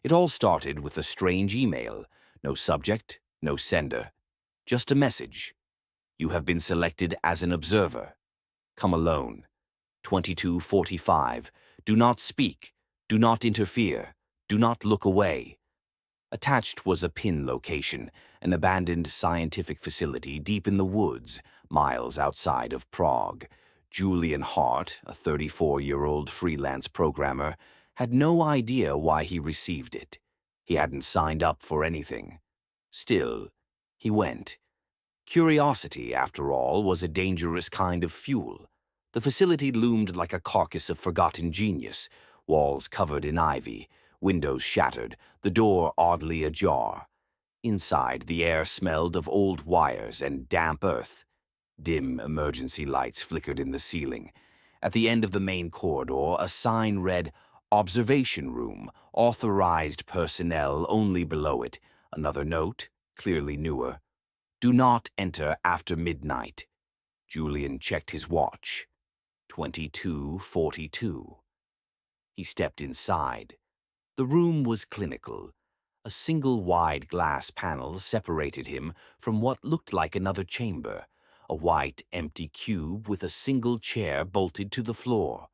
It all started with a strange email. No subject, no sender. Just a message. You have been selected as an observer. Come alone. 22:45. Do not speak. Do not interfere. Do not look away. Attached was a pin location, an abandoned scientific facility deep in the woods, miles outside of Prague. Julian Hart, a 34-year-old freelance programmer, had no idea why he received it. He hadn't signed up for anything. Still, he went. Curiosity, after all, was a dangerous kind of fuel. The facility loomed like a carcass of forgotten genius, walls covered in ivy, windows shattered, the door oddly ajar. Inside, the air smelled of old wires and damp earth. Dim emergency lights flickered in the ceiling. At the end of the main corridor, a sign read, "Observation Room, authorized personnel only below it." Another note, clearly newer, "Do not enter after midnight." Julian checked his watch. 22:42. He stepped inside. The room was clinical. A single wide glass panel separated him from what looked like another chamber, a white, empty cube with a single chair bolted to the floor.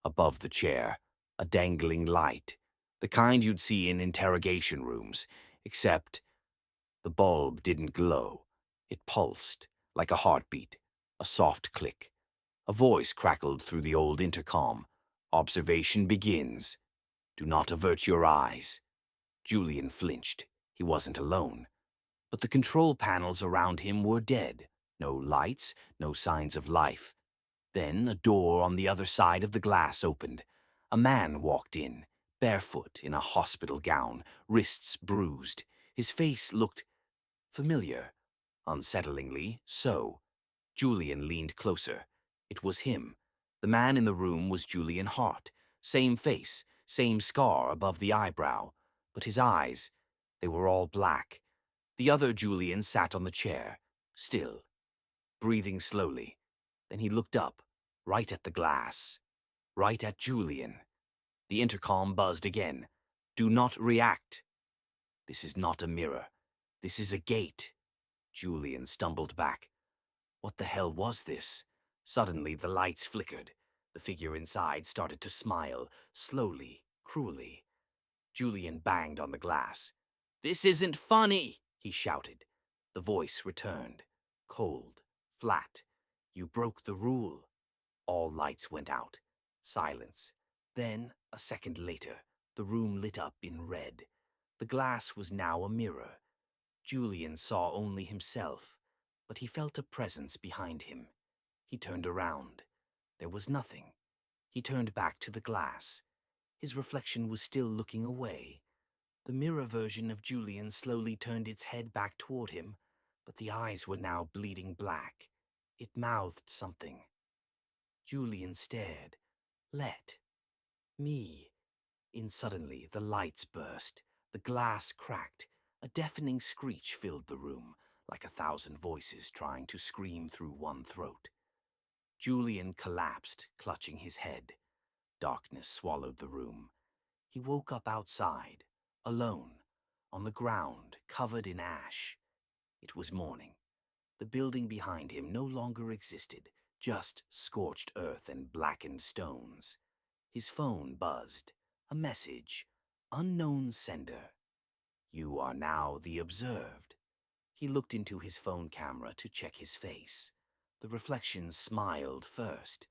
Above the chair, a dangling light, the kind you'd see in interrogation rooms, except the bulb didn't glow. It pulsed, like a heartbeat, a soft click. A voice crackled through the old intercom. "Observation begins. Do not avert your eyes." Julian flinched. He wasn't alone. But the control panels around him were dead. No lights, no signs of life. Then a door on the other side of the glass opened. A man walked in, barefoot in a hospital gown, wrists bruised. His face looked familiar, unsettlingly so. Julian leaned closer. It was him. The man in the room was Julian Hart. Same face, same scar above the eyebrow. But his eyes, they were all black. The other Julian sat on the chair, still, breathing slowly. Then he looked up, right at the glass, right at Julian. The intercom buzzed again. "Do not react." This is not a mirror. This is a gate. Julian stumbled back. What the hell was this? Suddenly the lights flickered. The figure inside started to smile, slowly, cruelly. Julian banged on the glass. "This isn't funny," he shouted. The voice returned, cold, flat. "You broke the rule." All lights went out. Silence. Then, a second later, the room lit up in red. The glass was now a mirror. Julian saw only himself, but he felt a presence behind him. He turned around. There was nothing. He turned back to the glass. His reflection was still looking away. The mirror version of Julian slowly turned its head back toward him, but the eyes were now bleeding black. It mouthed something. Julian stared. "Let me." In suddenly, the lights burst. The glass cracked. A deafening screech filled the room, like 1,000 voices trying to scream through one throat. Julian collapsed, clutching his head. Darkness swallowed the room. He woke up outside, alone, on the ground, covered in ash. It was morning. The building behind him no longer existed, just scorched earth and blackened stones. His phone buzzed. A message. Unknown sender. "You are now the observed." He looked into his phone camera to check his face. The reflection smiled first,